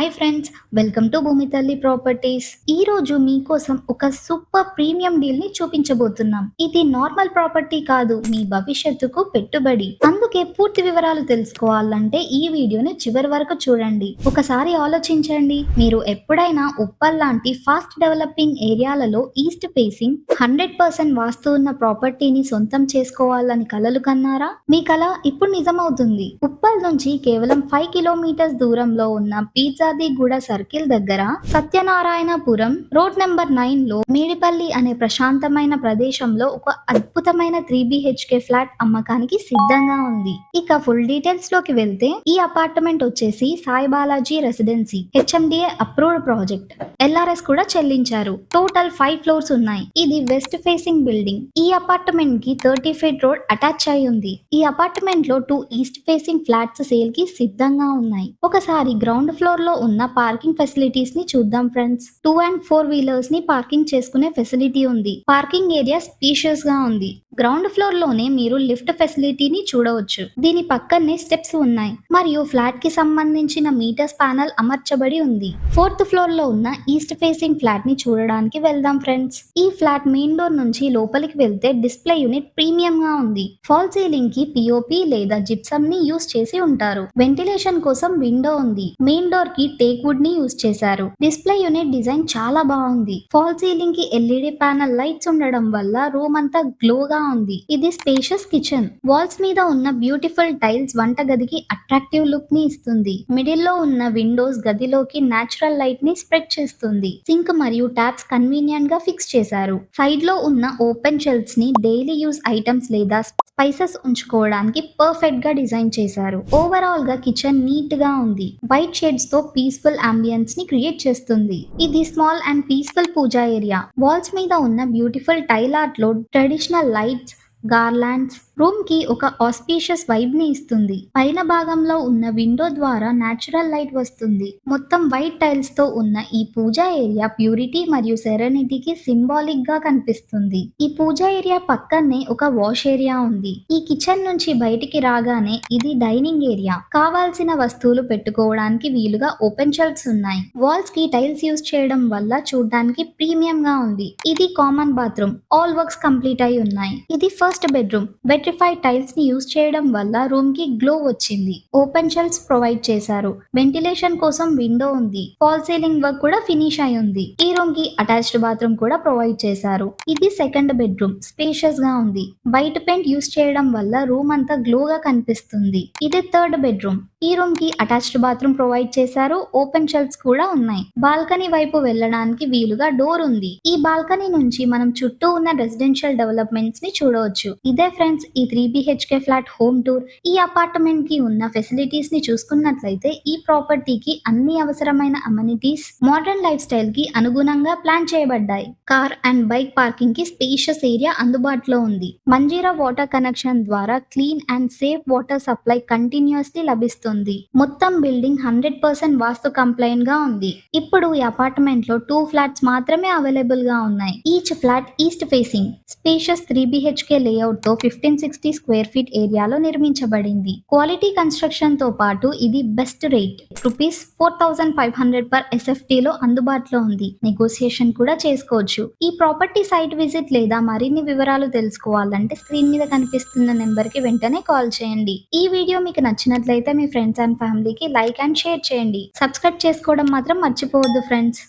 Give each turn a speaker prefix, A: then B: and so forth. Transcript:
A: Hi friends, welcome to భూమి తల్లి properties. ఈ రోజు మీకోసం ఒక సూపర్ ప్రీమియం డీల్ ని చూపించబోతున్నాం. ఇది నార్మల్ ప్రాపర్టీ కాదు, మీ భవిష్యత్తుకు పెట్టుబడి. అందుకే పూర్తి వివరాలు తెలుసుకోవాలంటే ఈ వీడియోని చివరి వరకు చూడండి. ఒకసారి ఆలోచించండి, మీరు ఎప్పుడైనా ఉప్పల్ లాంటి ఫాస్ట్ డెవలపింగ్ ఏరియాలలో ఈస్ట్ ఫేసింగ్ 100% వాస్తు ఉన్న ప్రాపర్టీని సొంతం చేసుకోవాలని కలలు కన్నారా? మీ కల ఇప్పుడు నిజమవుతుంది. ఉప్పల్ నుంచి కేవలం 5 కిలోమీటర్స్ దూరంలో ఉన్న పీర్జాదిగూడ సర్కిల్ దగ్గర సత్యనారాయణపురం రోడ్ నెంబర్ 9 లో మేడిపల్లి అనే ప్రశాంతమైన ప్రదేశంలో ఒక అద్భుతమైన 3 BHK ఫ్లాట్ అమ్మకానికి సిద్ధంగా ఉంది. ఇక ఫుల్ డీటెయిల్స్ లోకి వెళ్తే, ఈ అపార్ట్మెంట్ వచ్చేసి Sai Balaji residency HMDA approved project. LRS కూడా చెల్లించారు. టోటల్ 5 ఫ్లోర్స్ ఉన్నాయి. ఇది వెస్ట్ ఫేసింగ్ బిల్డింగ్. ఈ అపార్ట్మెంట్ కి 30 ఫీట్ రోడ్ అటాచ్ అయి ఉంది. ఈ అపార్ట్మెంట్ లో 2 ఈస్ట్ ఫేసింగ్ ఫ్లాట్స్ సేల్ కి సిద్ధంగా ఉన్నాయి. ఒకసారి గ్రౌండ్ ఫ్లోర్ లో ఉన్న పార్కింగ్ ఫెసిలిటీస్ ని చూద్దాం ఫ్రెండ్స్. 2 and 4 వీలర్స్ ని పార్కింగ్ చేసుకునే ఫెసిలిటీ ఉంది. పార్కింగ్ ఏరియా స్పీషియస్ గా ఉంది. గ్రౌండ్ ఫ్లోర్ లోనే మీరు లిఫ్ట్ ఫెసిలిటీని చూడవచ్చు. దీని పక్కనే స్టెప్స్ ఉన్నాయి మరియు ఫ్లాట్ కి సంబంధించిన మీటర్స్ ప్యానల్ అమర్చబడి ఉంది. 4th ఫ్లోర్ లో ఉన్న ఈస్ట్ ఫేసింగ్ ఫ్లాట్ ని చూడడానికి వెళ్దాం ఫ్రెండ్స్. ఈ ఫ్లాట్ మెయిన్ డోర్ నుంచి లోపలికి వెళ్తే డిస్ప్లే యూనిట్ ప్రీమియం గా ఉంది. ఫాల్ సీలింగ్ కి POP లేదా జిప్సమ్ ని యూస్ చేసి ఉంటారు. వెంటిలేషన్ కోసం విండో ఉంది. మెయిన్ డోర్ కి టేక్ వుడ్ ని యూస్ చేశారు. డిస్ప్లే యూనిట్ డిజైన్ చాలా బాగుంది. ఫాల్ సీలింగ్ కి LED ప్యానల్ లైట్స్ ఉండడం వల్ల రూమ్ అంతా గ్లోగా ఉంది. ఇది స్పేషియస్ కిచెన్. వాల్స్ మీద ఉన్న బ్యూటిఫుల్ టైల్స్ వంట గదికి అట్రాక్టివ్ లుక్ ని ఇస్తుంది. మిడిల్ లో ఉన్న విండోస్ గదిలోకి నాచురల్ లైట్ ని స్ప్రెడ్ చేస్తుంది. సింక్ మరియు ట్యాప్స్ కన్వీనియంట్ గా ఫిక్స్ చేశారు. సైడ్ లో ఉన్న ఓపెన్ షెల్ఫ్స్ ని డైలీ యూజ్ ఐటమ్స్ లేదా స్పైసెస్ ఉంచుకోవడానికి పర్ఫెక్ట్ గా డిజైన్ చేశారు. ఓవరాల్ గా కిచెన్ నీట్ గా ఉంది. వైట్ షేడ్స్ తో పీస్ఫుల్ అంబియన్స్ ని క్రియేట్ చేస్తుంది. ఇది small and peaceful puja area. Walls మీద ఉన్న బ్యూటిఫుల్ టైల్ ఆర్ట్ లో ట్రెడిషనల్ లైట్స్, గార్లాండ్స్ రూమ్ కి ఒక ఆస్పీషియస్ వైబ్ ని ఇస్తుంది. పైన భాగంలో ఉన్న విండో ద్వారా నాచురల్ లైట్ వస్తుంది. మొత్తం వైట్ టైల్స్ తో ఉన్న ఈ పూజా ఏరియా ప్యూరిటీ మరియు సెరెనిటీకి సింబాలిక్ గా కనిపిస్తుంది. ఈ పూజా ఏరియా పక్కనే ఒక వాష్ ఏరియా ఉంది. ఈ కిచెన్ నుంచి బయటికి రాగానే ఇది డైనింగ్ ఏరియా. కావాల్సిన వస్తువులు పెట్టుకోవడానికి వీలుగా ఓపెన్ షెల్ఫ్స్ ఉన్నాయి. వాల్స్ కి టైల్స్ యూజ్ చేయడం వల్ల చూడడానికి ప్రీమియం గా ఉంది. ఇది common bathroom. All works complete అయి ఉన్నాయి. ఇది ఫస్ట్ బెడ్రూమ్. వెట్రిఫైడ్ టైల్స్ ని యూజ్ చేయడం వల్ల రూమ్ కి గ్లో వచ్చింది. ఓపెన్ షెల్ఫ్స్ ప్రొవైడ్ చేశారు. వెంటిలేషన్ కోసం విండో ఉంది. ఫాల్ సీలింగ్ వర్క్ కూడా ఫినిష్ అయి ఉంది. ఈ రూమ్ కి అటాచ్డ్ బాత్రూమ్ కూడా ప్రొవైడ్ చేశారు. ఇది సెకండ్ బెడ్రూమ్. స్పేషియస్ గా ఉంది. వైట్ పెయింట్ యూజ్ చేయడం వల్ల రూమ్ అంతా గ్లోగా కనిపిస్తుంది. ఇది థర్డ్ బెడ్రూమ్. ఈ రూమ్ కి అటాచ్డ్ బాత్రూమ్ ప్రొవైడ్ చేశారు. ఓపెన్ షెల్ఫ్స్ కూడా ఉన్నాయి. బాల్కనీ వైపు వెళ్ళడానికి వీలుగా డోర్ ఉంది. ఈ బాల్కనీ నుంచి మనం చుట్టూ ఉన్న రెసిడెన్షియల్ డెవలప్మెంట్స్ ని చూడవచ్చు. ఇదే ఫ్రెండ్స్ ఈ 3 BHK ఫ్లాట్ హోమ్ టూర్. ఈ అపార్ట్మెంట్ కి ఉన్న ఫెసిలిటీస్ ని చూసుకున్నట్లయితే ఈ ప్రాపర్టీకి అన్ని అవసరమైన అమ్యూనిటీస్ మోడర్న్ లైఫ్ స్టైల్ కి అనుగుణంగా ప్లాన్ చేయబడ్డాయి. కార్ అండ్ బైక్ పార్కింగ్ కి స్పేషియస్ ఏరియా అందుబాటులో ఉంది. మంజీరా వాటర్ కనెక్షన్ ద్వారా clean and safe water supply continuously లభిస్తుంది. మొత్తం బిల్డింగ్ 100% వాస్తు కంప్లైంట్ గా ఉంది. ఇప్పుడు ఈ అపార్ట్మెంట్ లో 2 ఫ్లాట్స్ మాత్రమే అవైలబుల్ గా ఉన్నాయి. Each flat east facing. Spacious 3 BHK layout తో 1560 స్క్వేర్ ఫీట్ ఏరియాలో నిర్మించబడింది. క్వాలిటీ కన్స్ట్రక్షన్ తో పాటు ఇది బెస్ట్ రేట్ ₹4,500 పర్ SFT లో అందుబాటులో ఉంది. నెగోసియేషన్ కూడా చేసుకోవచ్చు. ఈ ప్రాపర్టీ సైట్ విజిట్ లేదా మరిన్ని వివరాలు తెలుసుకోవాలంటే స్క్రీన్ మీద కనిపిస్తున్న నెంబర్ కి వెంటనే కాల్ చేయండి. ఈ వీడియో మీకు నచ్చినట్లయితే మీ ఫ్రెండ్స్ అండ్ ఫ్యామిలీకి లైక్ అండ్ షేర్ చేయండి. సబ్స్క్రైబ్ చేసుకోవడం మాత్రం మర్చిపోవద్దు ఫ్రెండ్స్.